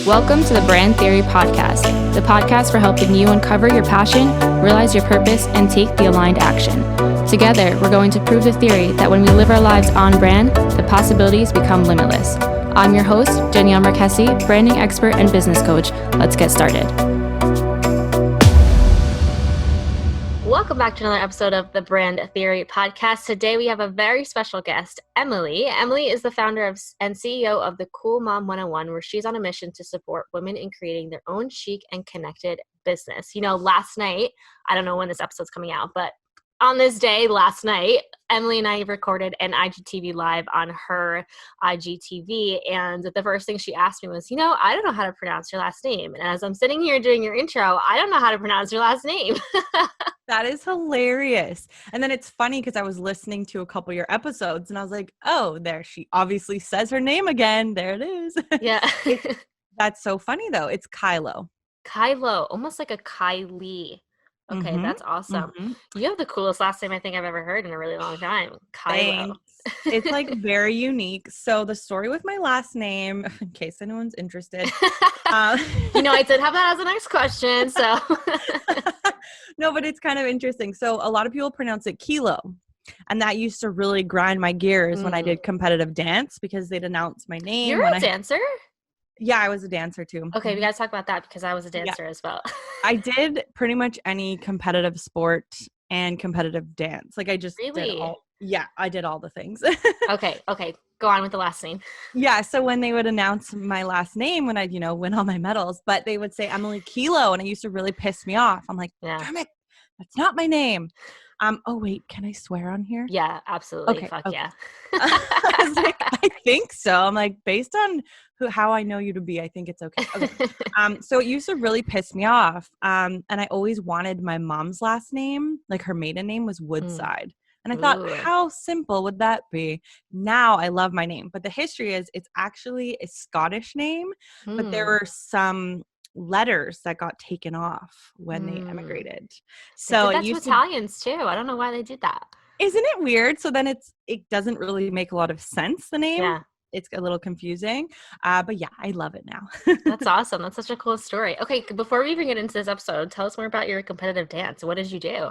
Welcome to the Brand Theory Podcast, the podcast for helping you uncover your passion, realize your purpose, and take the aligned action. Together, we're going to prove the theory that when we live our lives on brand, the possibilities become limitless. I'm your host, Danielle Marquesi, branding expert and business coach. Let's get started. Welcome back to another episode of the Brand Theory Podcast. Today we have a very special guest, Emily. Emily is the founder and CEO of the Cool Mom 101, where she's on a mission to support women in creating their own chic and connected business. You know, last night, I don't know when this episode's coming out, but on this day, last night, Emily and I recorded an IGTV live on her IGTV, and the first thing she asked me was, I don't know how to pronounce your last name. And as I'm sitting here doing your intro, I don't know how to pronounce your last name. That is hilarious. And then it's funny because I was listening to a couple of your episodes and I was like, oh, there she obviously says her name again. There it is. Yeah. That's so funny though. It's Kiloh. Kiloh, almost like a Kylie. Okay, that's awesome. You have the coolest last name I think I've ever heard in a really long time. Kiloh. It's like very unique. So the story with my last name, in case anyone's interested. I did have that as the next question. So no, but it's kind of interesting. So a lot of people pronounce it Kiloh. And that used to really grind my gears when I did competitive dance because they'd announce my name. You're a dancer? Yeah, I was a dancer too. Okay, we got to talk about that because I was a dancer as well. I did pretty much any competitive sport and competitive dance. Like I just did I did all the things. Okay. Go on with the last name. Yeah, so when they would announce my last name when I'd, win all my medals, but they would say Emily Kiloh, and it used to really piss me off. I'm like, damn it, that's not my name. Oh wait, can I swear on here? Yeah, absolutely. Okay, Fuck okay. Yeah. I was like, I think so. I'm like, based on how I know you to be, I think it's okay. So it used to really piss me off. And I always wanted my mom's last name, like her maiden name was Woodside. And I thought, how simple would that be? Now I love my name. But the history is it's actually a Scottish name, but there were some letters that got taken off when they emigrated. So that's Italians too. I don't know why they did that. Isn't it weird? So then it doesn't really make a lot of sense, the name. Yeah. It's a little confusing. But yeah, I love it now. That's awesome. That's such a cool story. Okay, before we even get into this episode, tell us more about your competitive dance. What did you do?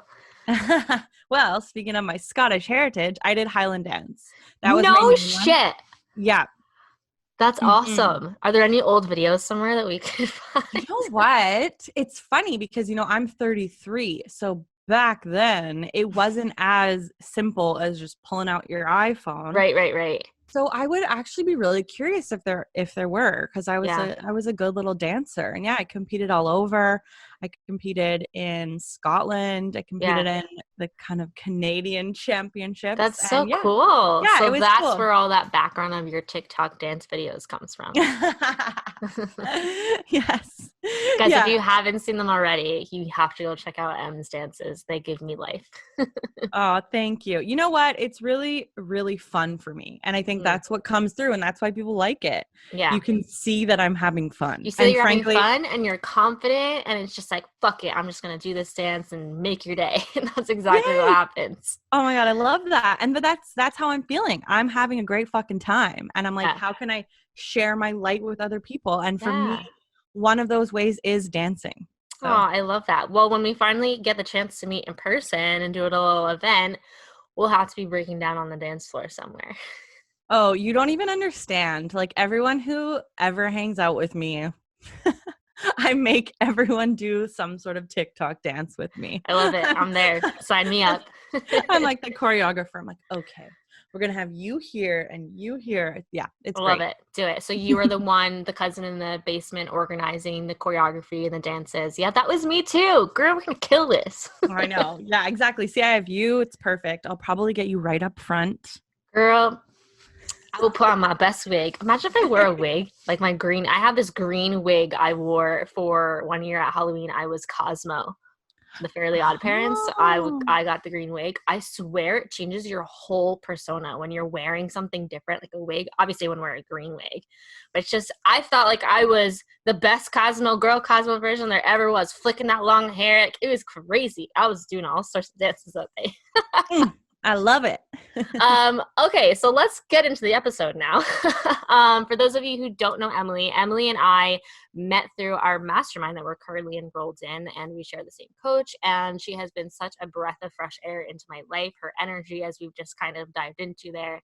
Well, speaking of my Scottish heritage, I did Highland dance. That was no shit. Yeah. That's awesome. Are there any old videos somewhere that we could find? You know what? It's funny because, I'm 33. So back then, it wasn't as simple as just pulling out your iPhone. Right. So I would actually be really curious if there were, because I was a good little dancer, and I competed all over. I competed in Scotland. I competed in the kind of Canadian championships. That's so cool. Yeah, so it was that's cool. Where all that background of your TikTok dance videos comes from. Yes. Guys, if you haven't seen them already, you have to go check out Em's dances. They give me life. Oh, thank you. You know what? It's really, really fun for me. And I think that's what comes through, and that's why people like it. Yeah. You can see that I'm having fun. You see that you're having fun and you're confident, and it's just like, fuck it, I'm just going to do this dance and make your day. And that's exactly what happens. Oh my God, I love that. But that's how I'm feeling. I'm having a great fucking time. And I'm like, how can I share my light with other people? And for me, one of those ways is dancing. So. Oh, I love that. Well, when we finally get the chance to meet in person and do a little event, we'll have to be breaking down on the dance floor somewhere. Oh, you don't even understand. Like everyone who ever hangs out with me, I make everyone do some sort of TikTok dance with me. I love it. I'm there. Sign me up. I'm like the choreographer. I'm like, okay, we're going to have you here and you here. Yeah, it's I love great. it. Do it. So you were the cousin in the basement organizing the choreography and the dances. Yeah, that was me too. Girl, we're going to kill this. I know. Yeah, exactly. See, I have you. It's perfect. I'll probably get you right up front. Girl, I will put on my best wig. Imagine if I wore a wig, like I have this green wig I wore for 1 year at Halloween. I was Cosmo, the Fairly Odd Parents. Oh. I got the green wig. I swear it changes your whole persona when you're wearing something different, like a wig. Obviously, when wearing a green wig. But it's just, I felt like I was the best Cosmo version there ever was, flicking that long hair. Like, it was crazy. I was doing all sorts of dances that day. I love it. Okay, so let's get into the episode now. For those of you who don't know Emily, Emily and I met through our mastermind that we're currently enrolled in, and we share the same coach. And she has been such a breath of fresh air into my life. Her energy, as we've just kind of dived into there,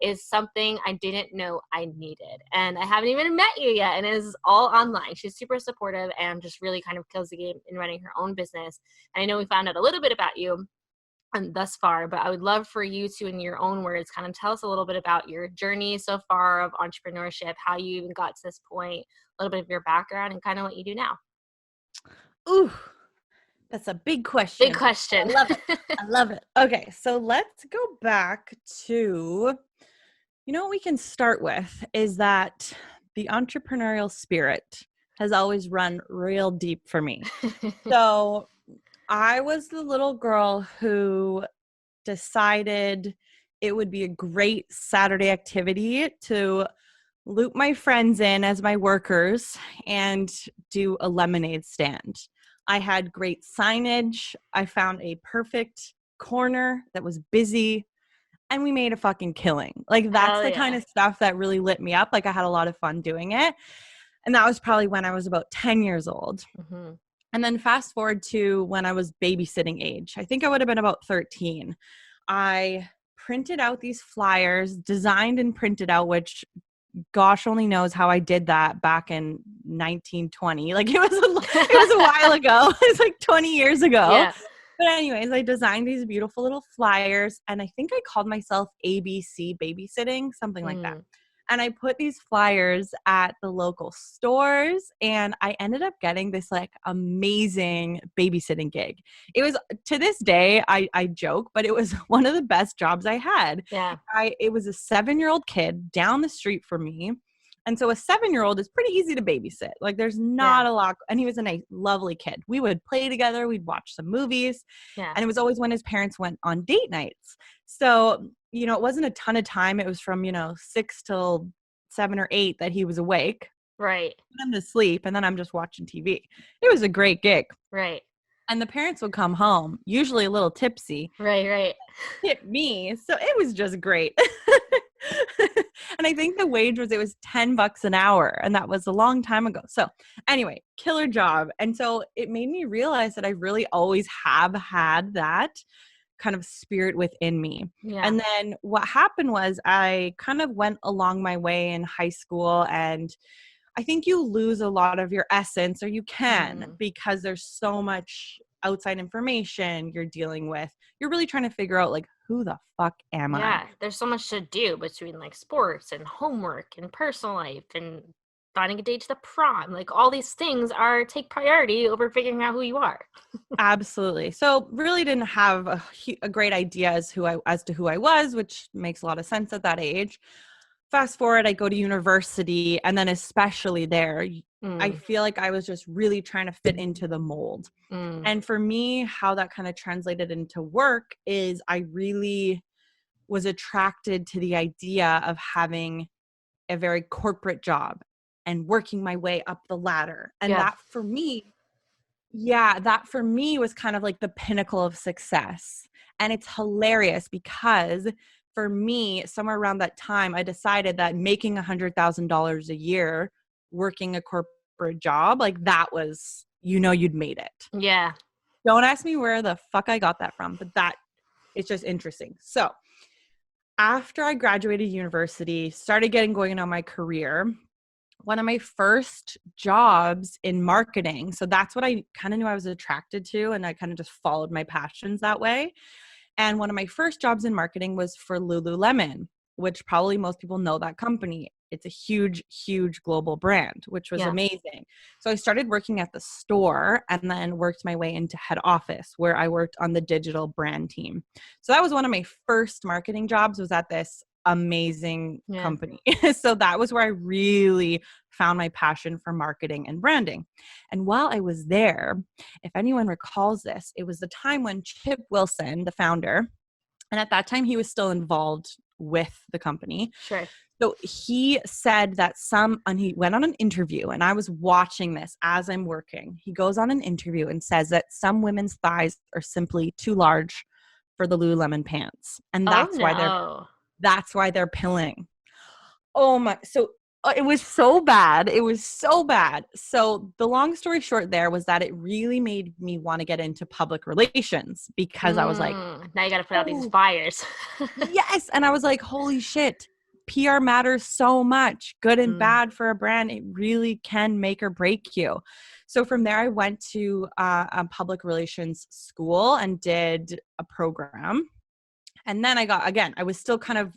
is something I didn't know I needed. And I haven't even met you yet, and it is all online. She's super supportive and just really kind of kills the game in running her own business. And I know we found out a little bit about you and thus far, but I would love for you to, in your own words, kind of tell us a little bit about your journey so far of entrepreneurship, how you even got to this point, a little bit of your background, and kind of what you do now. Ooh, that's a big question. Big question. I love it. I love it. Okay, so let's go back to, what we can start with is that the entrepreneurial spirit has always run real deep for me. So I was the little girl who decided it would be a great Saturday activity to loop my friends in as my workers and do a lemonade stand. I had great signage. I found a perfect corner that was busy, and we made a fucking killing. Like, that's the kind of stuff that really lit me up. Like, I had a lot of fun doing it. And that was probably when I was about 10 years old. Mm-hmm. And then fast forward to when I was babysitting age. I think I would have been about 13. I printed out these flyers, designed and printed out, which gosh only knows how I did that back in 1920. Like, it was a while ago. It was like 20 years ago. Yeah. But anyways, I designed these beautiful little flyers, and I think I called myself ABC Babysitting, something like that. And I put these flyers at the local stores, and I ended up getting this like amazing babysitting gig. It was, to this day, I joke, but it was one of the best jobs I had. Yeah. It was a 7-year-old kid down the street from me. And so a 7-year-old is pretty easy to babysit. Like, there's not a lot. And he was a nice, lovely kid. We would play together. We'd watch some movies. Yeah. And it was always when his parents went on date nights. So, it wasn't a ton of time. It was from, 6 till 7 or 8 that he was awake. Right. Put him to sleep. And then I'm just watching TV. It was a great gig. Right. And the parents would come home, usually a little tipsy. Right. Hit me. So it was just great. And I think the wage it was $10 an hour. And that was a long time ago. So anyway, killer job. And so it made me realize that I really always have had that kind of spirit within me. Yeah. And then what happened was I kind of went along my way in high school, and I think you lose a lot of your essence, or you can, because there's so much outside information you're dealing with. You're really trying to figure out, like, who the fuck am I? Yeah, there's so much to do between like sports and homework and personal life and finding a date to the prom. Like, all these things take priority over figuring out who you are. Absolutely. So really didn't have a great idea as to who I was, which makes a lot of sense at that age. Fast forward, I go to university, and then especially there, I feel like I was just really trying to fit into the mold. And for me, how that kind of translated into work is I really was attracted to the idea of having a very corporate job and working my way up the ladder. And that for me was kind of like the pinnacle of success. And it's hilarious because for me, somewhere around that time, I decided that making $100,000 a year, working a corporate job, like, that was, you'd made it. Yeah. Don't ask me where the fuck I got that from, but it's just interesting. So after I graduated university, started going on my career, one of my first jobs in marketing. So that's what I kind of knew I was attracted to. And I kind of just followed my passions that way. And one of my first jobs in marketing was for Lululemon, which probably most people know that company. It's a huge, huge global brand, which was amazing. So I started working at the store and then worked my way into head office, where I worked on the digital brand team. So that was one of my first marketing jobs, was at this amazing company. So that was where I really found my passion for marketing and branding. And while I was there, if anyone recalls this, it was the time when Chip Wilson, the founder, and at that time he was still involved with the company. Sure. So he said that and he went on an interview, and I was watching this as I'm working. He goes on an interview and says that some women's thighs are simply too large for the Lululemon pants. And Oh no. that's why they're pilling. Oh my, so it was so bad. It was so bad. So the long story short there was that it really made me want to get into public relations because I was like, Now you got to put out these oh, fires. yes. And I was like, holy shit, PR matters so much, good and Mm, bad for a brand. It really can make or break you. So from there, I went to a public relations school and did a program. And then I was still kind of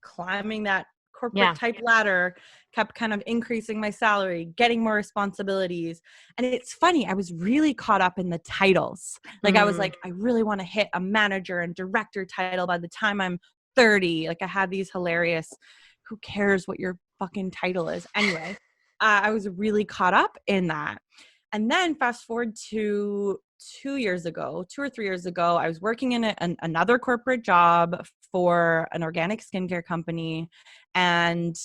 climbing that corporate yeah. type ladder, kept kind of increasing my salary, getting more responsibilities. And it's funny, I was really caught up in the titles. Like I was Mm, like, I really want to hit a manager and director title by the time I'm 30. Like I had these hilarious, who cares what your fucking title is? Anyway, I was really caught up in that. And then fast forward to 2 or 3 years ago, I was working in another corporate job for an organic skincare company and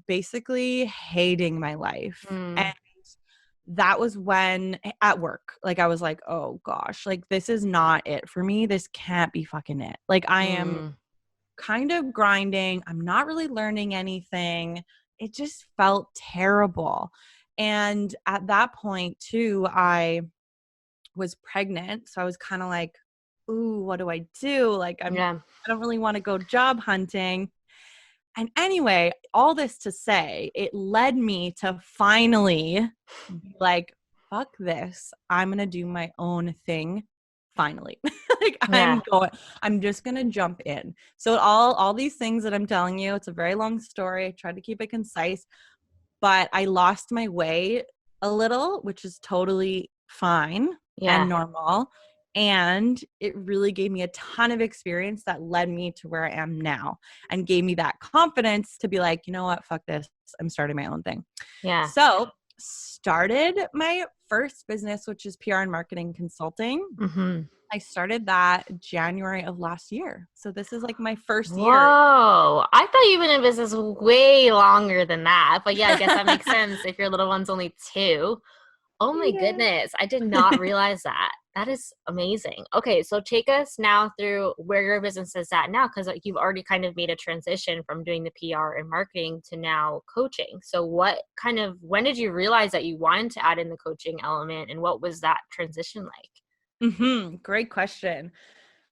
basically hating my life. And mm, that was when at work, like I was like, oh gosh, like this is not it for me. This can't be fucking it. Like I am mm. kind of grinding. I'm not really learning anything. It just felt terrible. And at that point too, I was pregnant. So I was kind of like, ooh, what do I do? Like I Yeah. don't really want to go job hunting. And anyway, all this to say, it led me to finally be like, fuck this. I'm going to do my own thing finally. Like Yeah. I'm just going to jump in. So all these things that I'm telling you, it's a very long story. I tried to keep it concise, but I lost my way a little, which is totally fine and Yeah. normal. And it really gave me a ton of experience that led me to where I am now and gave me that confidence to be like, you know what, fuck this. I'm starting my own thing. Yeah. So started my first business, which is PR and marketing consulting. Mm-hmm. I started that January of last year. So this is like my first year. Whoa. I thought you've been in business way longer than that. But yeah, I guess that makes sense if your little one's only 2. Oh my Yeah. goodness. I did not realize that. That is amazing. Okay, so take us now through where your business is at now, because like, you've already kind of made a transition from doing the PR and marketing to now coaching. So when did you realize that you wanted to add in the coaching element, and what was that transition like? Great question.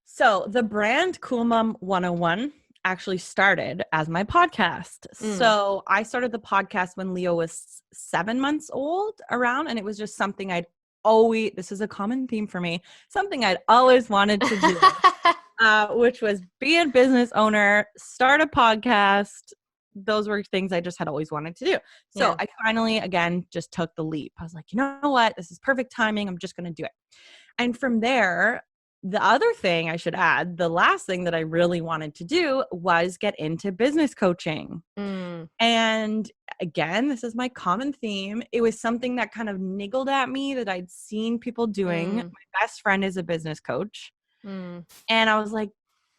So the brand Cool Mom 101 actually started as my podcast. Mm. So I started the podcast when Leo was 7 months old around, and it was just something this is a common theme for me, something I'd always wanted to do, which was be a business owner, start a podcast. Those were things I just had always wanted to do. So Yeah. I finally, again, just took the leap. I was like, you know what? This is perfect timing. I'm just going to do it. And from there, the other thing I should add, the last thing that I really wanted to do was get into business coaching. Mm. And again, this is my common theme. It was something that kind of niggled at me that I'd seen people doing. Mm. My best friend is a business coach. Mm. And I was like,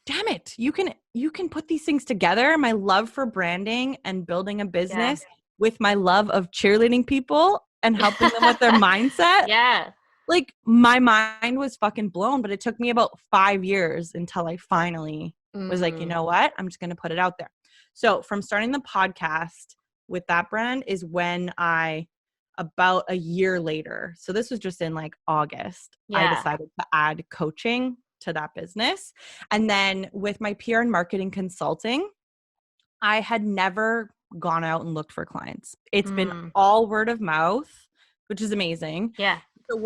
damn it, you can put these things together. My love for branding and building a Yeah. business with my love of cheerleading people and helping them with their mindset. Yeah. Like my mind was fucking blown, but it took me about 5 years until I finally was like, you Mm. know what? I'm just going to put it out there. So from starting the podcast with that brand is when about a year later, so this was just in like August, I Yeah. decided to add coaching to that business. And then with my PR and marketing consulting, I had never gone out and looked for clients. It's been Mm. all word of mouth, which is amazing. Yeah. So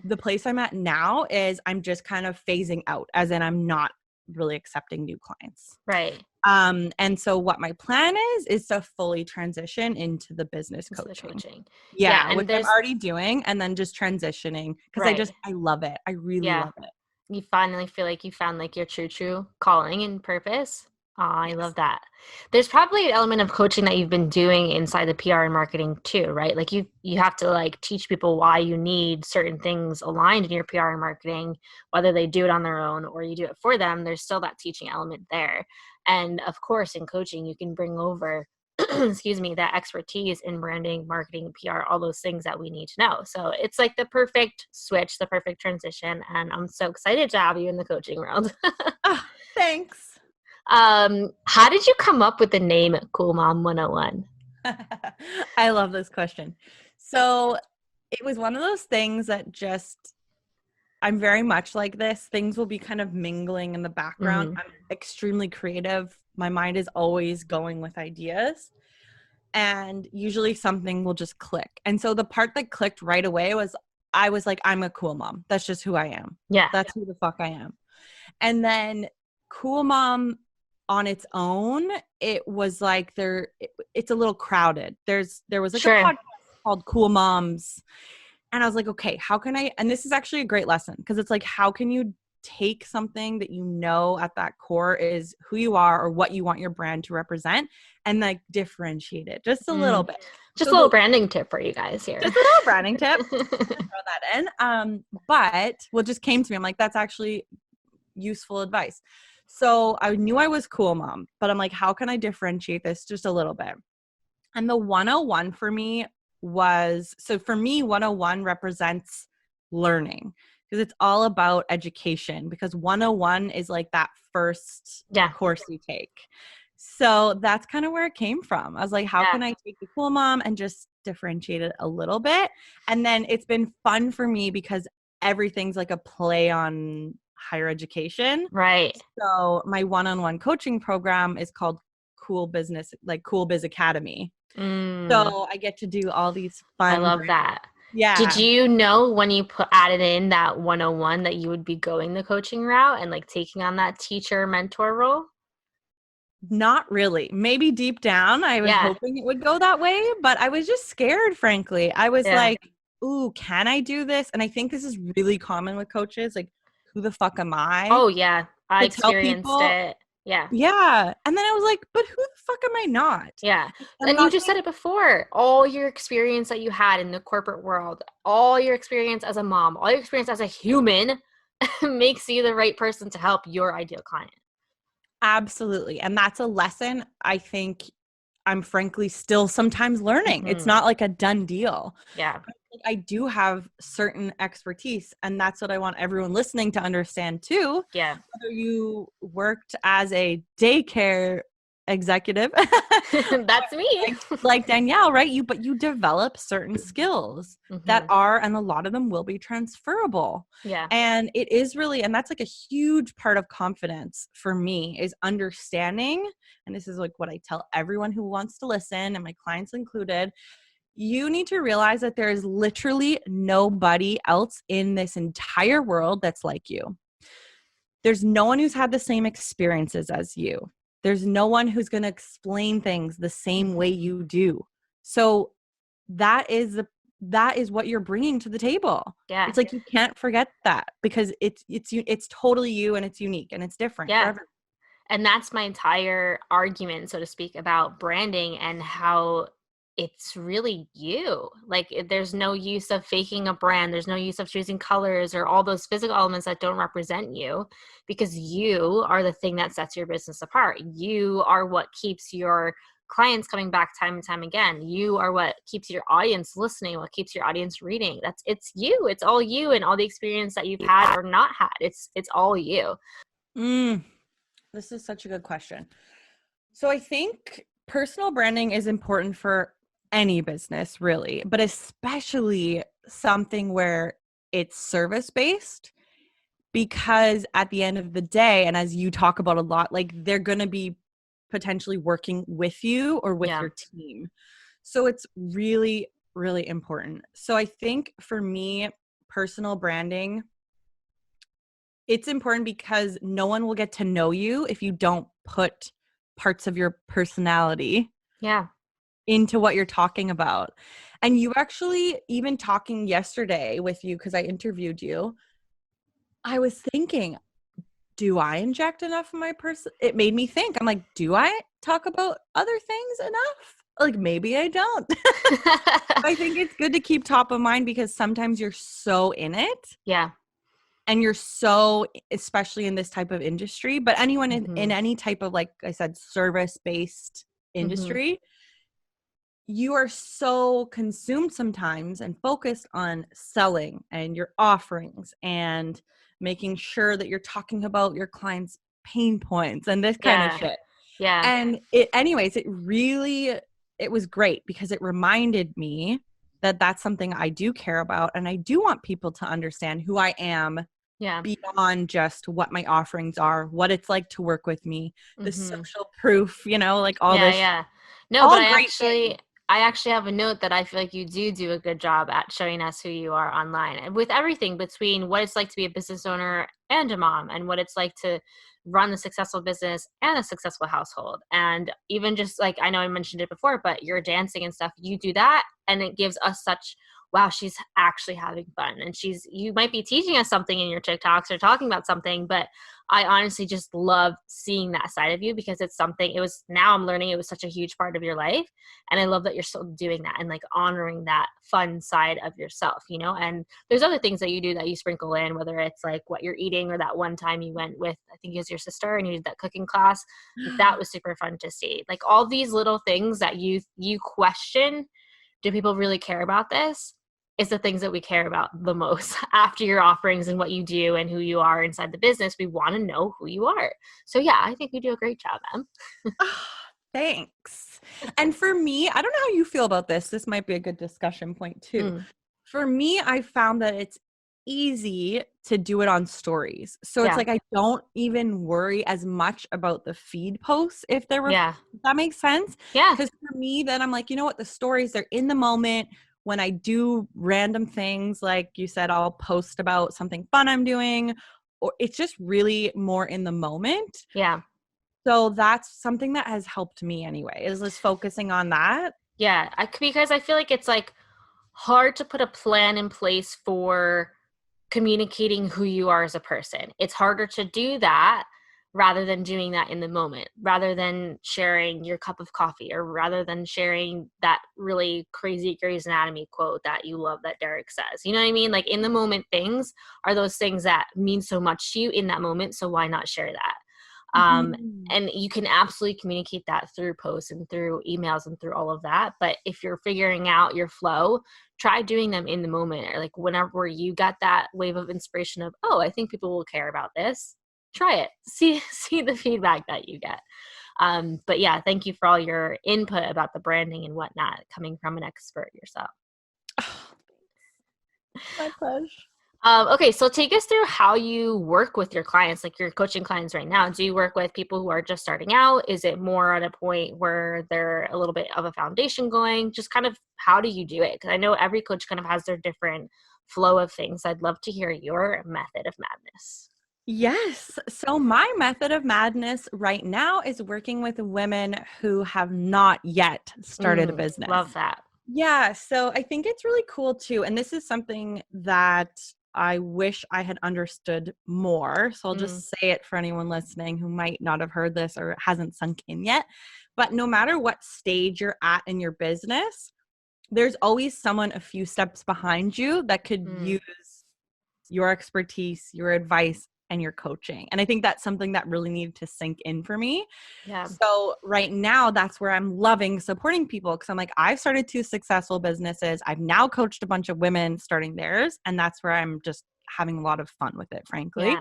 the place I'm at now is I'm just kind of phasing out, as in I'm not really accepting new clients. Right. And so what my plan is to fully transition into the business Into the coaching. coaching. Yeah, Yeah, which and I'm there's already doing, and then just transitioning because right. I love it. I really Yeah. love it. You finally feel like you found like your true calling and purpose. Oh, I love Yes. that. There's probably an element of coaching that you've been doing inside the PR and marketing too, right? Like you have to like teach people why you need certain things aligned in your PR and marketing, whether they do it on their own or you do it for them. There's still that teaching element there. And of course, in coaching, you can bring over excuse me, that expertise in branding, marketing, PR, all those things that we need to know. So it's like the perfect switch, the perfect transition. And I'm so excited to have you in the coaching world. Oh, thanks. How did you come up with the name Cool Mom 101? I love this question. So it was one of those things that just, I'm very much like this. Things will be kind of mingling in the background. Mm-hmm. I'm extremely creative. My mind is always going with ideas. And usually something will just click. And so the part that clicked right away was, I was like, I'm a cool mom. That's just who I am. Yeah. That's who the fuck I am. And then cool mom on its own, it was like it's a little crowded. There was like a Sure. podcast called Cool Moms. And I was like, okay, how can I, and this is actually a great lesson because it's like, how can you take something that you know at that core is who you are or what you want your brand to represent and like differentiate it just a little bit. Just So a little branding tip for you guys here. just a little branding tip. Throw that in. But what just came to me, I'm like, that's actually useful advice. So I knew I was cool mom, but I'm like, how can I differentiate this just a little bit? And the 101 for me was, so for me, 101 represents learning because it's all about education because 101 is like that first course you take. So that's kind of where it came from. I was like, how can I take the cool mom and just differentiate it a little bit? And then it's been fun for me because everything's like a play on higher education. Right. So my one-on-one coaching program is called Cool Business, like Cool Biz Academy. So I get to do all these fun. I love that. Yeah. Did you know when you added in that 101 that you would be going the coaching route and like taking on that teacher mentor role? Not really. Maybe deep down, I was hoping it would go that way, but I was just scared, frankly. I was like, ooh, can I do this? And I think this is really common with coaches. Like, who the fuck am I? Oh, yeah. I experienced people, it. Yeah. Yeah. And then I was like, but who the fuck am I not? Yeah. And you just said it before. All your experience that you had in the corporate world, all your experience as a mom, all your experience as a human makes you the right person to help your ideal client. Absolutely. And that's a lesson I think I'm frankly still sometimes learning. It's not like a done deal. Yeah. I do have certain expertise, and that's what I want everyone listening to understand too. Yeah. Whether you worked as a daycare executive, that's me, like Danielle, right? But you develop certain skills that are, and a lot of them will be transferable. Yeah. And it is really, and that's like a huge part of confidence for me is understanding. And this is like what I tell everyone who wants to listen, and my clients included. You need to realize that there is literally nobody else in this entire world that's like you. There's no one who's had the same experiences as you. There's no one who's going to explain things the same way you do. So that is what you're bringing to the table. Yeah. It's like you can't forget that because it's totally you and it's unique and it's different for everyone. And that's my entire argument, so to speak, about branding and how it's really you. Like there's no use of faking a brand. There's no use of choosing colors or all those physical elements that don't represent you because you are the thing that sets your business apart. You are what keeps your clients coming back time and time again. You are what keeps your audience listening, what keeps your audience reading. It's you. It's all you and all the experience that you've had or not had. It's all you. This is such a good question. So I think personal branding is important for any business really, but especially something where it's service-based because at the end of the day, and as you talk about a lot, like they're going to be potentially working with you or with your team. So it's really, really important. So I think for me, personal branding, it's important because no one will get to know you if you don't put parts of your personality into what you're talking about. And you actually, even talking yesterday with you, because I interviewed you, I was thinking, do I inject enough of my person? It made me think. I'm like, do I talk about other things enough? Like, maybe I don't. I think it's good to keep top of mind because sometimes you're so in it. Yeah. And you're so, especially in this type of industry, but anyone in any type of, like I said, service-based industry, you are so consumed sometimes and focused on selling and your offerings and making sure that you're talking about your clients' pain points and this kind of Yeah. shit. Yeah. And it was great because it reminded me that that's something I do care about. And I do want people to understand who I am Yeah. beyond just what my offerings are, what it's like to work with me, the Mm-hmm. social proof, like all Yeah, this, yeah. No, but all I great things. actually I actually have a note that I feel like you do a good job at showing us who you are online. And with everything between what it's like to be a business owner and a mom and what it's like to run a successful business and a successful household. And even just like I know I mentioned it before, but you're dancing and stuff, you do that and it gives us such wow, she's actually having fun. And you might be teaching us something in your TikToks or talking about something, but I honestly just love seeing that side of you because now I'm learning it was such a huge part of your life. And I love that you're still doing that and like honoring that fun side of yourself, and there's other things that you do that you sprinkle in, whether it's like what you're eating or that one time you went with, I think it was your sister and you did that cooking class. Like, that was super fun to see. Like all these little things that you question, do people really care about this? Is the things that we care about the most after your offerings and what you do and who you are inside the business. We want to know who you are. So yeah, I think you do a great job, Em. Thanks. And for me, I don't know how you feel about this. This might be a good discussion point too. Mm, For me, I found that it's easy to do it on stories. So it's yeah, like I don't even worry as much about the feed posts yeah, if that makes sense. yeah, Because for me, then I'm like, you know what? The stories, they're in the moment. When I do random things, like you said, I'll post about something fun I'm doing, or it's just really more in the moment. yeah. So that's something that has helped me anyway, is just focusing on that. Yeah, because I feel like it's like hard to put a plan in place for communicating who you are as a person. It's harder to do that rather than doing that in the moment, rather than sharing your cup of coffee or rather than sharing that really crazy Grey's Anatomy quote that you love that Derek says. You know what I mean? Like in the moment things are those things that mean so much to you in that moment. So why not share that? Um, Mhm. and you can absolutely communicate that through posts and through emails and through all of that. But if you're figuring out your flow, try doing them in the moment or like whenever you got that wave of inspiration of, oh, I think people will care about this. Try it. See the feedback that you get. But yeah, thank you for all your input about the branding and whatnot coming from an expert yourself. My pleasure. Okay, so take us through how you work with your clients, like your coaching clients right now. Do you work with people who are just starting out? Is it more at a point where they're a little bit of a foundation going? Just kind of how do you do it? Because I know every coach kind of has their different flow of things. I'd love to hear your method of madness. Yes. So my method of madness right now is working with women who have not yet started a Love business. that. Yeah. So I think it's really cool too. And this is something that I wish I had understood more. So I'll Mm, just say it for anyone listening who might not have heard this or it hasn't sunk in yet. But no matter what stage you're at in your business, there's always someone a few steps behind you that could mm, use your expertise, your advice, and your coaching. And I think that's something that really needed to sink in for me. yeah. So right now, that's where I'm loving supporting people because I'm like, I've started 2 successful businesses. I've now coached a bunch of women starting theirs. And that's where I'm just having a lot of fun with it, frankly.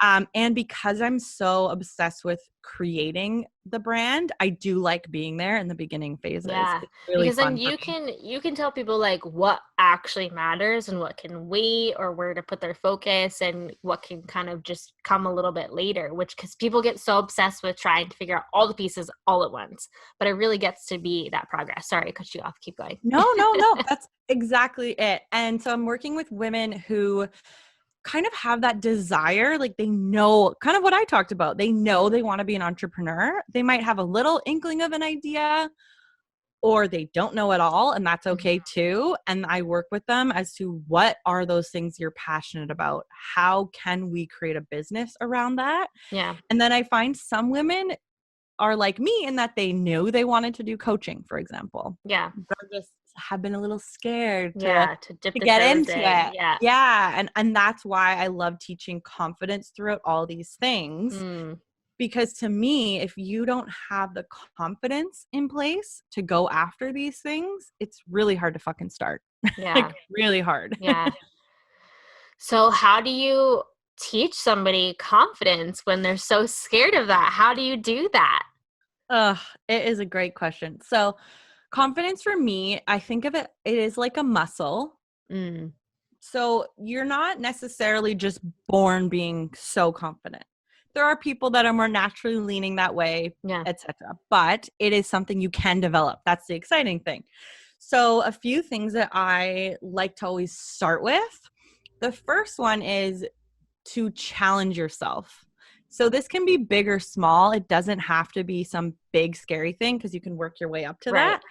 Yeah. And because I'm so obsessed with creating the brand, I do like being there in the beginning phases. Yeah, It's really because then fun for you me. can tell people like what actually matters and what can wait or where to put their focus and what can kind of just come a little bit later, which because people get so obsessed with trying to figure out all the pieces all at once, but it really gets to be that progress. Sorry, I cut you off. Keep going. No, no, no. That's exactly it. And so I'm working with women who kind of have that desire, like they know kind of what I talked about. They know Mm, they want to be an entrepreneur. They might have a little inkling of an idea or they don't know at all, and that's mhm. okay too. And I work with them as to what are those things you're passionate about? How can we create a business around that? Yeah, And then I find some women are like me in that they knew they wanted to do coaching, for example, yeah, but just have been a little scared yeah. To dip to the get toes into in. it. Yeah. Yeah, and that's why I love teaching confidence throughout all these things Mm, Because to me, if you don't have the confidence in place to go after these things, it's really hard to fucking start. Yeah. Like really hard. Yeah. So how do you teach somebody confidence when they're so scared of that? How do you do that? It is a great question. So confidence for me, I think of it, it is like a muscle. Mm, So you're not necessarily just born being so confident. There are people that are more naturally leaning that way, yeah. etc. But it is something you can develop. That's the exciting thing. So a few things that I like to always start with. The first one is to challenge yourself. So this can be big or small. It doesn't have to be some big scary thing because you can work your way up to Right. that.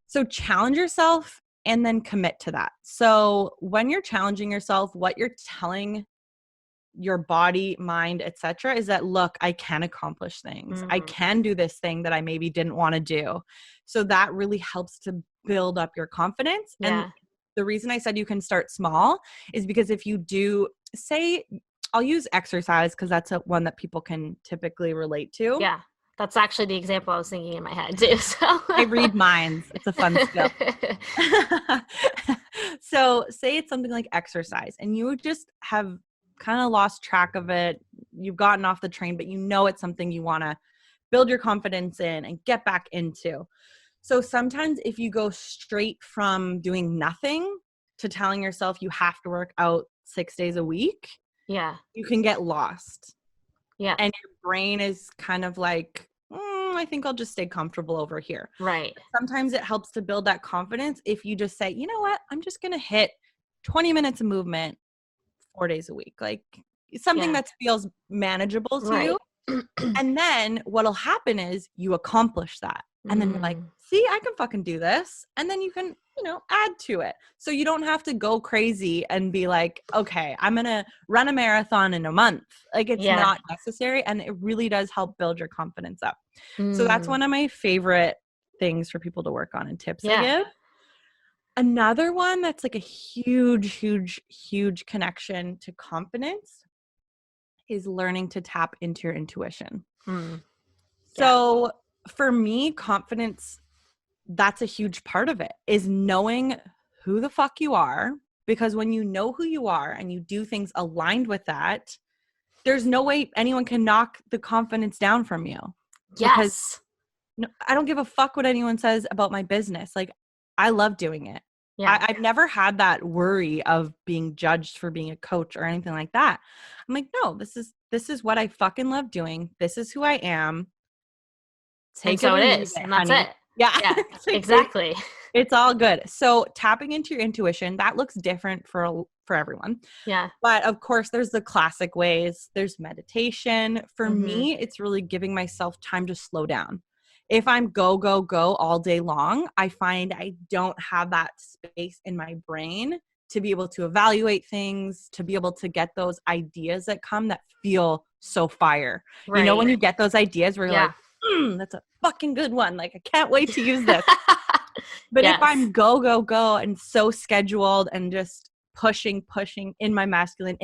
So challenge yourself and then commit to that. So when you're challenging yourself, what you're telling your body, mind, etc., is that, look, I can accomplish things. I Mm, can do this thing that I maybe didn't want to do. So that really helps to build up your confidence. And yeah. the reason I said you can start small is because if you do, say, I'll use exercise because that's one that people can typically relate to. Yeah. That's actually the example I was thinking in my head too. So I read minds. It's a fun skill. So say it's something like exercise and you just have kind of lost track of it. You've gotten off the train, but you know it's something you want to build your confidence in and get back into. So sometimes if you go straight from doing nothing to telling yourself you have to work out 6 days a week, Yeah. you can get lost. Yeah. And your brain is kind of like, I think I'll just stay comfortable over here. Right. Sometimes it helps to build that confidence if you just say, you know what, I'm just going to hit 20 minutes of movement 4 days a week. Like something Yeah. that feels manageable to Right. you. And then what'll happen is you accomplish that. And then you're like, Mm, see, I can fucking do this. And then you can, add to it. So you don't have to go crazy and be like, okay, I'm going to run a marathon in a month. Like it's yeah. not necessary. And it really does help build your confidence up. So that's Mm, one of my favorite things for people to work on and tips I yeah. give. Another one that's like a huge, huge, huge connection to confidence is learning to tap into your intuition. Mm, yeah. So for me, confidence, that's a huge part of it, is knowing who the fuck you are. Because when you know who you are and you do things aligned with that, there's no way anyone can knock the confidence down from you. Because Yes. I don't give a fuck what anyone says about my business. Like, I love doing it. Yeah. I've never had that worry of being judged for being a coach or anything like that. I'm like, no, this is what I fucking love doing. This is who I am. And Take it so or it leave is. it, And that's honey. it. Yeah. Yeah. It's like, Exactly. it's all good. So tapping into your intuition, that looks different for everyone. Yeah. But of course, there's the classic ways. There's meditation. For Mm-hmm. me, it's really giving myself time to slow down. If I'm go, go, go all day long, I find I don't have that space in my brain to be able to evaluate things, to be able to get those ideas that come that feel so fire. Right. When you get those ideas where you're Yeah. like, that's a fucking good one. Like, I can't wait to use this. But if Yes. I'm go, go, go and so scheduled and just pushing in my masculine,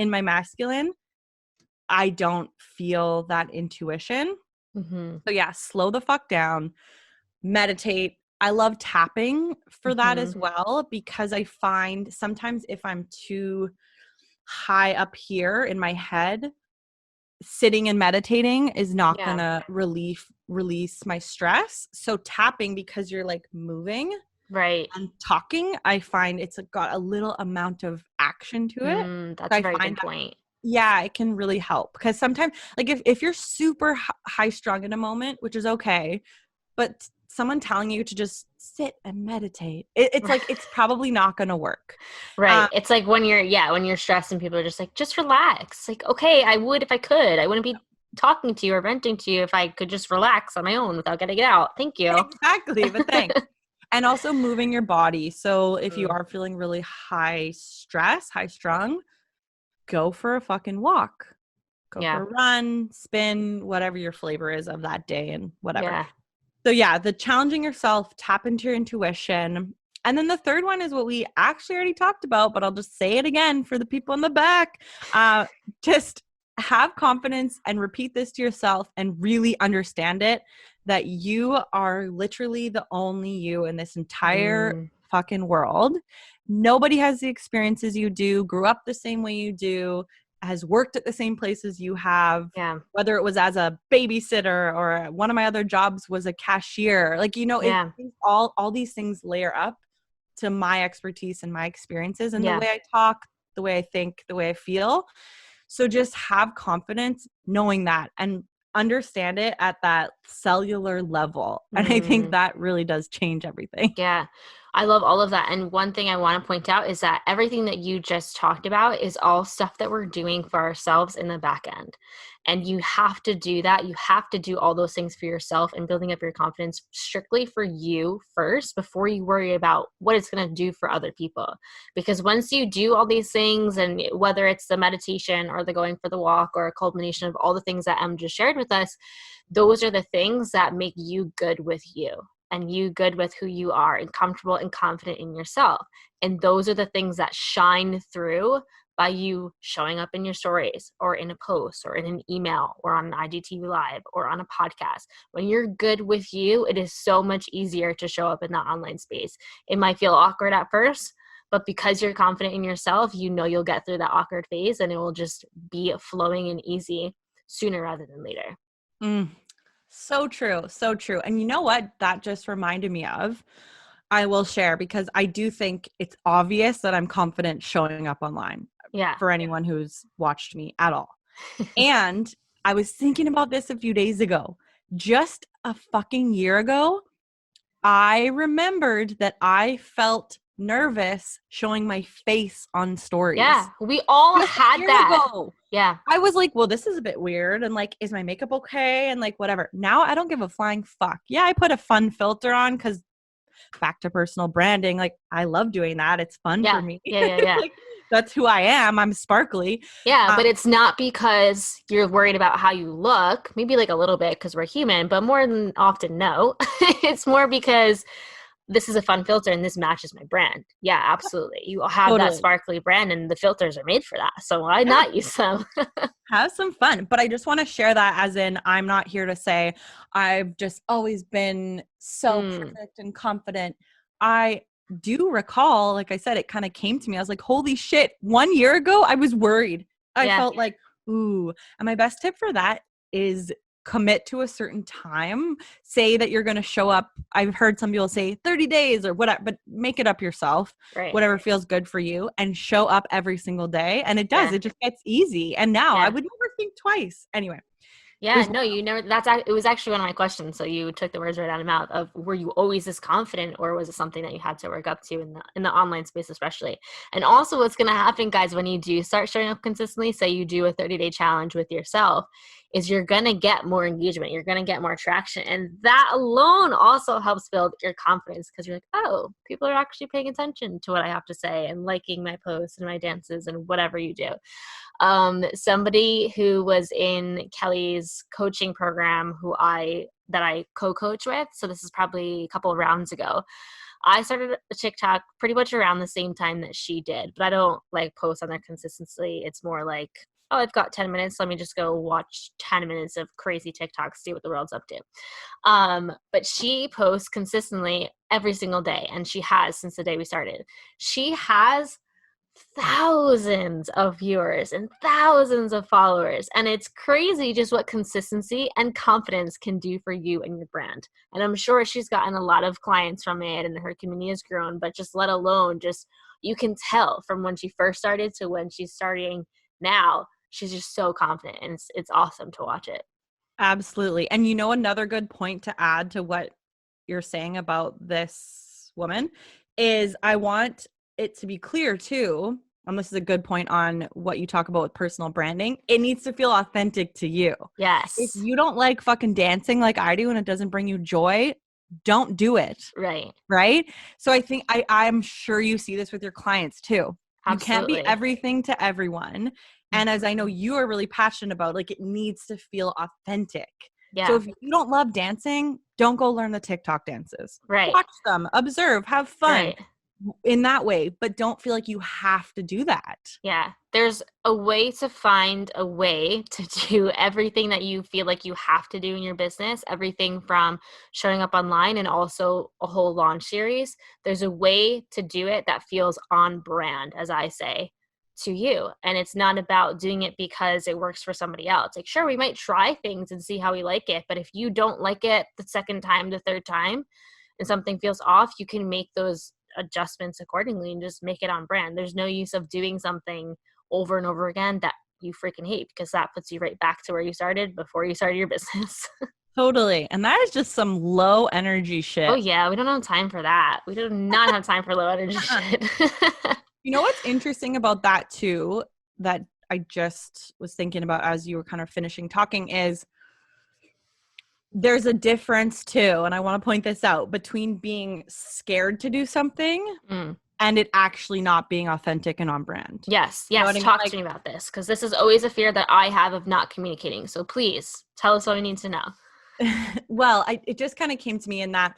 I don't feel that intuition. Mm-hmm. So yeah, slow the fuck down, meditate. I love tapping for that Mm-hmm. as well, because I find sometimes if I'm too high up here in my head, sitting and meditating is not Yeah. gonna release my stress. So tapping, because you're like moving Right. and talking, I find it's got a little amount of action to it. That's So a I very find good point. yeah, it can really help, because sometimes, like, if you're super high strung in a moment, which is okay, but someone telling you to just sit and meditate, it's like, it's probably not going to work. Right. It's like when you're stressed and people are just like, just relax. Like, okay, I would if I could. I wouldn't be talking to you or venting to you if I could just relax on my own without getting it out. Thank you. Exactly, but thanks. And also moving your body. So if you Mm, are feeling really high stress, high strung, go for a fucking walk. Go yeah. for a run, spin, whatever your flavor is of that day and whatever. Yeah. So yeah, the challenging yourself, tap into your intuition. And then the third one is what we actually already talked about, but I'll just say it again for the people in the back. Just have confidence and repeat this to yourself and really understand it, that you are literally the only you in this entire fucking world. Nobody has the experiences you do, grew up the same way you do, has worked at the same places you have, Yeah. whether it was as a babysitter or one of my other jobs was a cashier. Like, you know, Yeah. all these things layer up to my expertise and my experiences and the Yeah. way I talk, the way I think, the way I feel. So just have confidence knowing that and understand it at that cellular level. And I think that really does change everything. Yeah, I love all of that. And one thing I want to point out is that everything that you just talked about is all stuff that we're doing for ourselves in the back end. And you have to do that. You have to do all those things for yourself and building up your confidence strictly for you first before you worry about what it's going to do for other people. Because once you do all these things, and whether it's the meditation or the going for the walk or a culmination of all the things that Em just shared with us, those are the things that make you good with you and you good with who you are and comfortable and confident in yourself. And those are the things that shine through by you showing up in your stories or in a post or in an email or on an IGTV live or on a podcast. When you're good with you, it is so much easier to show up in that online space. It might feel awkward at first, but because you're confident in yourself, you know you'll get through that awkward phase and it will just be flowing and easy sooner rather than later. So true. So true. And you know what that just reminded me of? I will share because I do think it's obvious that I'm confident showing up online for anyone who's watched me at all. And I was thinking about this a few days ago. Just a fucking year ago, I remembered that I felt nervous showing my face on stories. Yeah, we all Just had that. ago. Yeah. I was like, well, this is a bit weird. And like, is my makeup okay? And like, whatever. Now I don't give a flying fuck. Yeah, I put a fun filter on because back to personal branding. Like, I love doing that. It's fun for me. Yeah. Like, that's who I am. I'm sparkly. Yeah, but it's not because you're worried about how you look. Maybe like a little bit because we're human, but more than often, no. It's more because this is a fun filter and this matches my brand. Yeah, absolutely. You have that sparkly brand and the filters are made for that. So why not use them? Have some fun. But I just want to share that as in, I'm not here to say I've just always been so perfect and confident. I do recall, like I said, it kind of came to me. I was like, holy shit, 1 year ago, I was worried. I felt like, ooh. And my best tip for that is commit to a certain time. Say that you're going to show up. I've heard some people say 30 days or whatever, but make it up yourself, whatever feels good for you, and show up every single day. And it does. It just gets easy. And now I would never think twice. Anyway. Yeah, no, you never, it was actually one of my questions. So you took the words right out of my mouth of, were you always this confident or was it something that you had to work up to in the online space, especially? And also what's going to happen, guys, when you do start showing up consistently, say you do a 30-day challenge with yourself, is you're going to get more engagement. You're going to get more traction. And that alone also helps build your confidence because you're like, oh, people are actually paying attention to what I have to say and liking my posts and my dances and whatever you do. Somebody who was in Kelly's coaching program that I co-coach with, so this is probably a couple of rounds ago, I started a TikTok pretty much around the same time that she did, but I don't like post on there consistently. It's more like, oh, I've got 10 minutes. Let me just go watch 10 minutes of crazy TikToks, see what the world's up to. But she posts consistently every single day, and she has since the day we started. She has thousands of viewers and thousands of followers, and it's crazy just what consistency and confidence can do for you and your brand. And I'm sure she's gotten a lot of clients from it and her community has grown, but just let alone just you can tell from when she first started to when she's starting now, she's just so confident, and it's awesome to watch it. Absolutely. And you know, another good point to add to what you're saying about this woman is I want it to be clear too, and this is a good point on what you talk about with personal branding, it needs to feel authentic to you. Yes. If you don't like fucking dancing like I do and it doesn't bring you joy, don't do it. Right? So I think I'm sure you see this with your clients too. Absolutely. You can't be everything to everyone. And as I know you are really passionate about, like, it needs to feel authentic. Yeah. So if you don't love dancing, don't go learn the TikTok dances. Watch them, observe, have fun. in that way, but don't feel like you have to do that. Yeah. There's a way to find a way to do everything that you feel like you have to do in your business, everything from showing up online and also a whole launch series. There's a way to do it that feels on brand, as I say, to you. And it's not about doing it because it works for somebody else. Like, sure, we might try things and see how we like it, but if you don't like it the second time, the third time, and something feels off, you can make those adjustments accordingly and just make it on brand. There's no use of doing something over and over again that you freaking hate, because that puts you right back to where you started before you started your business. Totally. And that is just some low energy Oh shit. yeah, we don't have time for that. We do not have time for low energy shit. You know what's interesting about that too, that I just was thinking about as you were kind of finishing talking, is there's a difference too, and I want to point this out, between being scared to do something Mm. and it actually not being authentic and on brand. Yes, You know yes. what I mean? Talk Like, to me about this, because this is always a fear that I have of not communicating. So please tell us what we need to know. well, it just kind of came to me in that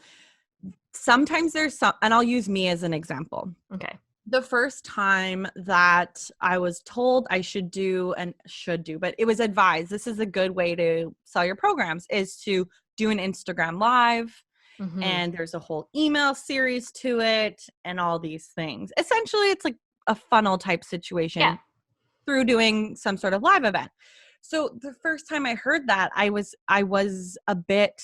sometimes there's some, and I'll use me as an example. Okay. The first time that I was told I should do, but it was advised, this is a good way to sell your programs, is to do an Instagram live. Mm-hmm. And there's a whole email series to it and all these things. Essentially, it's like a funnel type situation Yeah. through doing some sort of live event. So the first time I heard that, I was a bit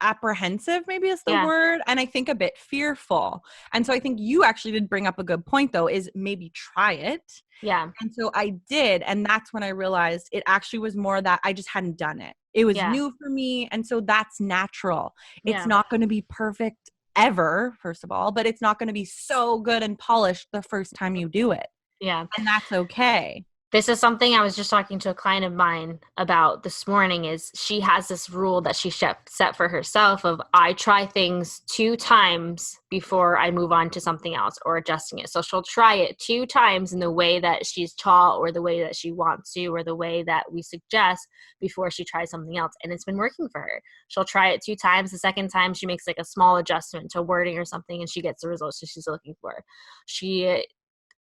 apprehensive, maybe is the Yeah. word, and I think a bit fearful. And so I think you actually did bring up a good point though, is maybe try it. Yeah. And so I did, and that's when I realized it actually was more that I just hadn't done it. It was Yeah. new for me, and so that's natural. It's Yeah. not going to be perfect ever, first of all, but it's not going to be so good and polished the first time you do it. Yeah. And that's okay. This is something I was just talking to a client of mine about this morning. Is she has this rule that she set for herself of, I try things 2 times before I move on to something else or adjusting it. So she'll try it 2 times in the way that she's taught or the way that she wants to or the way that we suggest before she tries something else. And it's been working for her. She'll try it 2 times. The second time she makes like a small adjustment to wording or something and she gets the results that she's looking for. She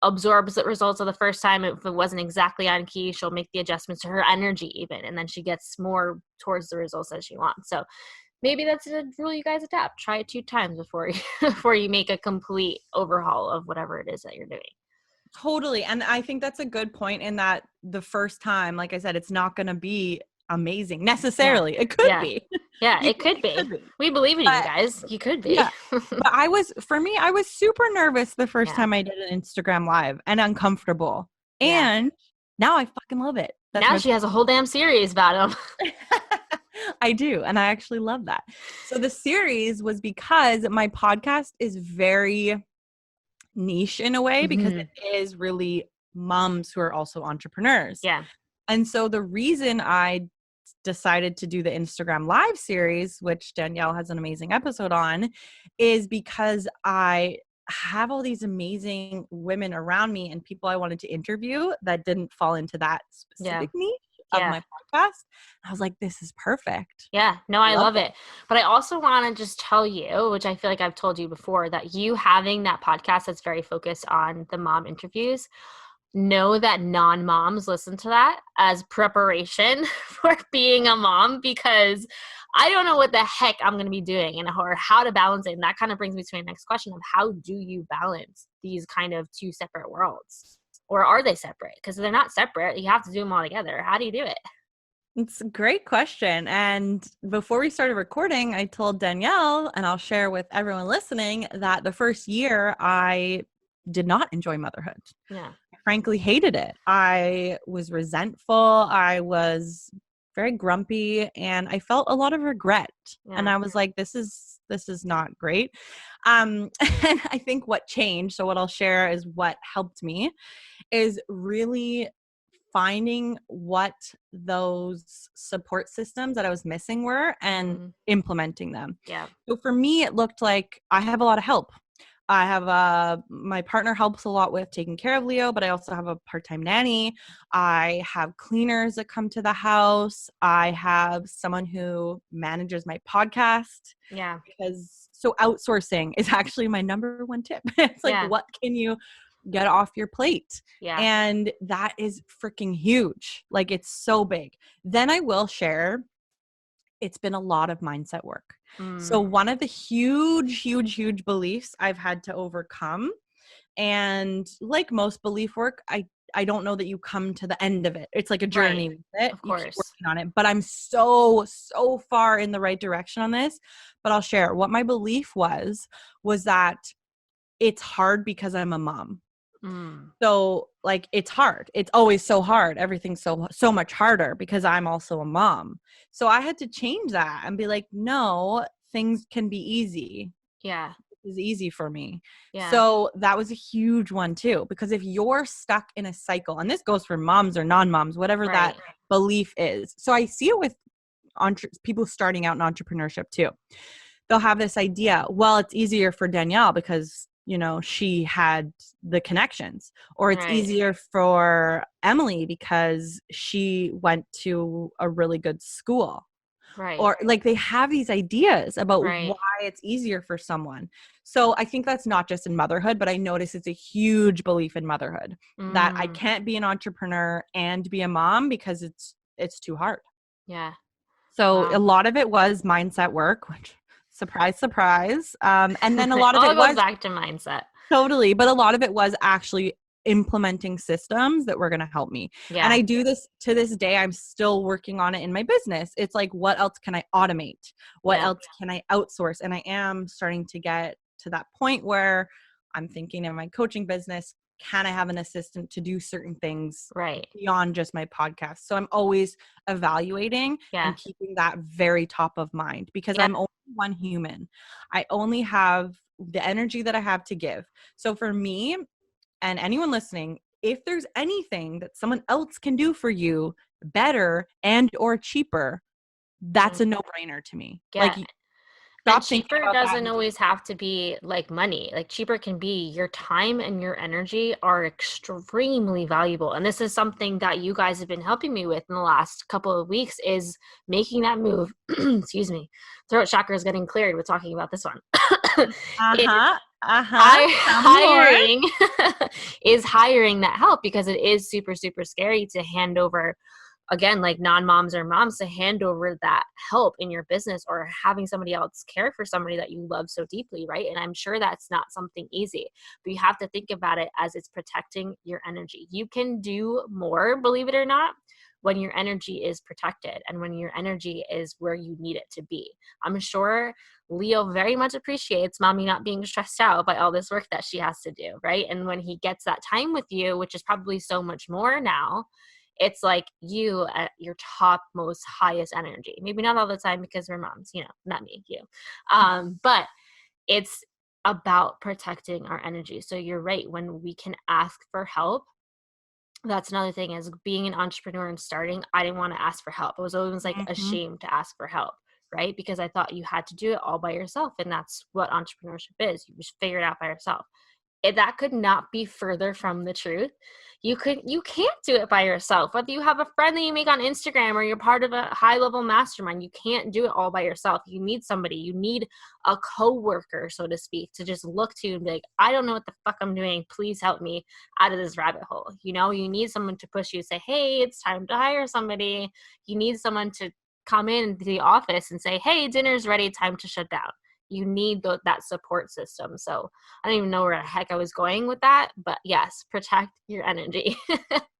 absorbs the results of the first time. If it wasn't exactly on key, she'll make the adjustments to her energy even, and then she gets more towards the results that she wants. So maybe that's a rule you guys adapt. Try it 2 times before you before you make a complete overhaul of whatever it is that you're doing. Totally. And I think that's a good point, in that the first time, like I said, it's not going to be amazing necessarily. Yeah. It could Yeah. be. Yeah, it could be. We believe in you guys. You could be. Yeah. But I was super nervous the first Yeah. time I did an Instagram live, and uncomfortable. Yeah. And now I fucking love it. Now she has a whole damn series about them. I do. And I actually love that. So the series was because my podcast is very niche in a way, because Mhm. it is really moms who are also entrepreneurs. Yeah. And so the reason I decided to do the Instagram live series, which Danielle has an amazing episode on, is because I have all these amazing women around me and people I wanted to interview that didn't fall into that specific niche of Yeah. my podcast. I was like, this is perfect. Yeah, no, I love it. But I also want to just tell you, which I feel like I've told you before, that you having that podcast that's very focused on the mom interviews, know that non-moms listen to that as preparation for being a mom, because I don't know what the heck I'm going to be doing and or how to balance it. And that kind of brings me to my next question of, how do you balance these kind of 2 separate worlds? Or are they separate? Because they're not separate. You have to do them all together. How do you do it? It's a great question. And before we started recording, I told Danielle, and I'll share with everyone listening, that the first year I did not enjoy motherhood. Yeah. I frankly hated it. I was resentful. I was very grumpy, and I felt a lot of regret. Yeah. And I was like, this is not great. And I think what changed, so what I'll share is what helped me, is really finding what those support systems that I was missing were and implementing them. Yeah. So for me, it looked like I have a lot of help. I have my partner helps a lot with taking care of Leo, but I also have a part-time nanny. I have cleaners that come to the house. I have someone who manages my podcast. Yeah. Because so outsourcing is actually my number one tip. It's like, Yeah. what can you get off your plate? Yeah. And that is freaking huge. Like, it's so big. Then I will share, it's been a lot of mindset work. So one of the huge beliefs I've had to overcome, and like most belief work, I don't know that you come to the end of it. It's like a Right. journey with it. Of You keep course. working on it. But I'm so far in the right direction on this. But I'll share what my belief was that it's hard because I'm a mom. Mm. So like, it's hard. It's always so hard. Everything's so much harder because I'm also a mom. So I had to change that and be like, no, things can be easy. Yeah. Is easy for me. Yeah. So that was a huge one too, because if you're stuck in a cycle, and this goes for moms or non-moms, whatever that belief is. So I see it with people starting out in entrepreneurship too. They'll have this idea, well, it's easier for Danielle because, you know, she had the connections, or it's easier for Emily because she went to a really good school. Right. Or like, they have these ideas about Right. why it's easier for someone. So I think that's not just in motherhood, but I notice it's a huge belief in motherhood that I can't be an entrepreneur and be a mom because it's too hard. Yeah. So Wow. a lot of it was mindset work, which surprise. And then a lot of All it goes was back to mindset. totally, but a lot of it was actually implementing systems that were going to help me. Yeah. And I do this to this day. I'm still working on it in my business. It's like, what else can I automate? What else can I outsource? And I am starting to get to that point where I'm thinking in my coaching business, can I have an assistant to do certain things beyond just my podcast? So I'm always evaluating and keeping that very top of mind, because I'm only one human. I only have the energy that I have to give. So for me, and anyone listening, if there's anything that someone else can do for you better and or cheaper, that's a no-brainer to me. Like, and stop thinking cheaper about that. doesn't always have to be like money. Like, cheaper can be your time and your energy are extremely valuable. And this is something that you guys have been helping me with in the last couple of weeks, is making that move. Excuse me. Throat chakra is getting cleared with talking about this one. Hiring is hiring that help, because it is super scary to hand over, again, like non-moms or moms, to hand over that help in your business, or having somebody else care for somebody that you love so deeply, right? And I'm sure that's not something easy, but you have to think about it as it's protecting your energy. You can do more, believe it or not, when your energy is protected and when your energy is where you need it to be. I'm sure Leo very much appreciates mommy not being stressed out by all this work that she has to do, right? And when he gets that time with you, which is probably so much more now, it's like you at your top, most highest energy. Maybe not all the time because we're moms, you know, not me, you. But it's about protecting our energy. So you're right. When we can ask for help, that's another thing, is being an entrepreneur and starting, I didn't want to ask for help. I was always like ashamed to ask for help, right? Because I thought you had to do it all by yourself. And that's what entrepreneurship is. You just figure it out by yourself. That could not be further from the truth. You can't do it by yourself. Whether you have a friend that you make on Instagram or you're part of a high level mastermind, you can't do it all by yourself. You need somebody. You need a coworker, so to speak, to just look to and be like, I don't know what the fuck I'm doing. Please help me out of this rabbit hole. You know, you need someone to push you, say, hey, it's time to hire somebody. You need someone to come into the office and say, hey, dinner's ready, time to shut down. You need that support system. So I don't even know where the heck I was going with that, but yes, protect your energy.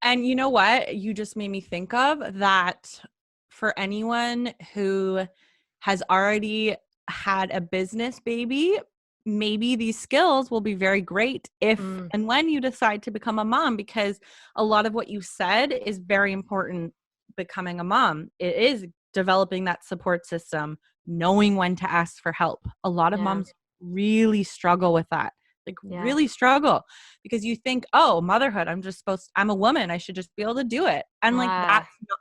And you know what? You just made me think of that. For anyone who has already had a business baby, maybe these skills will be very great if and when you decide to become a mom, because a lot of what you said is very important. Becoming a mom, it is developing that support system, knowing when to ask for help. A lot of moms really struggle with that. Like, really struggle, because you think, oh, motherhood, I'm a woman, I should just be able to do it. And like,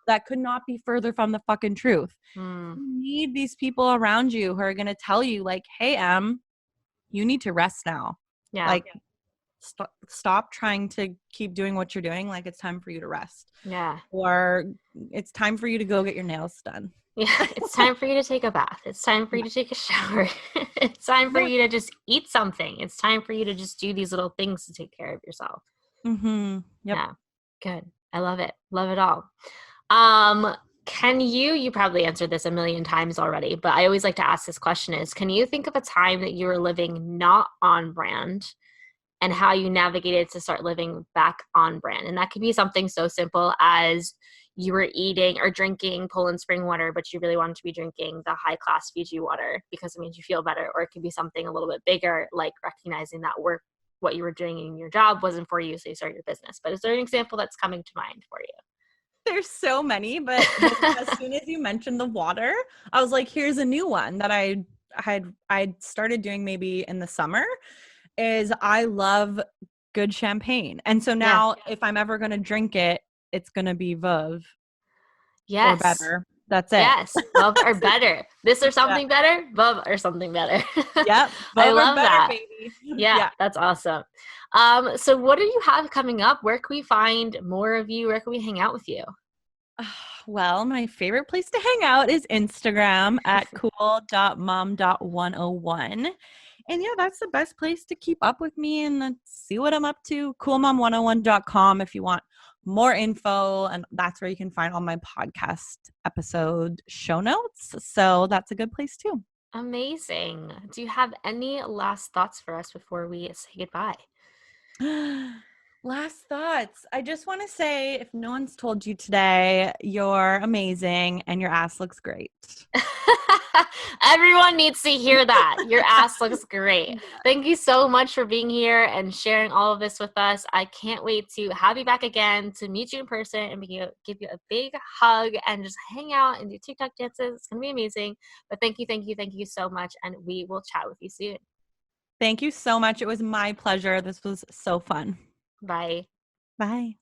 that could not be further from the fucking truth. You need these people around you who are going to tell you like, hey, you need to rest now. Yeah. Like, stop trying to keep doing what you're doing. Like, it's time for you to rest, Yeah. or it's time for you to go get your nails done. Yeah. It's time for you to take a bath. It's time for you Yeah. to take a shower. It's time for Yeah. you to just eat something. It's time for you to just do these little things to take care of yourself. Mm-hmm. Yep. Yeah. Good. I love it. Love it all. Um, can you probably answered this a million times already, but I always like to ask this question is, can you think of a time that you were living not on brand and how you navigated to start living back on brand? And that could be something so simple as you were eating or drinking Poland spring water, but you really wanted to be drinking the high class Fiji water because it made you feel better. Or it could be something a little bit bigger, like recognizing that what you were doing in your job wasn't for you, so you started your business. But is there an example that's coming to mind for you? There's so many, but as soon as you mentioned the water, I was like, here's a new one that I'd started doing maybe in the summer, is I love good champagne. And so Yeah. now if I'm ever going to drink it, it's going to be Veuve or Yes. better. That's it. Yes. Love or better. This or Yeah. something better? Love or something better. Yep. I Veuve or love better, that. baby. Yeah, Yeah. that's awesome. So what do you have coming up? Where can we find more of you? Where can we hang out with you? Well, my favorite place to hang out is Instagram at cool.mom.101. And yeah, that's the best place to keep up with me and see what I'm up to. Coolmom101.com if you want more info. And that's where you can find all my podcast episode show notes. So that's a good place too. Amazing. Do you have any last thoughts for us before we say goodbye? Last thoughts. I just want to say, if no one's told you today, you're amazing and your ass looks great. Everyone needs to hear that. Your ass looks great. Yeah. Thank you so much for being here and sharing all of this with us. I can't wait to have you back again, to meet you in person and give you a big hug and just hang out and do TikTok dances. It's going to be amazing. But thank you so much. And we will chat with you soon. Thank you so much. It was my pleasure. This was so fun. Bye. Bye.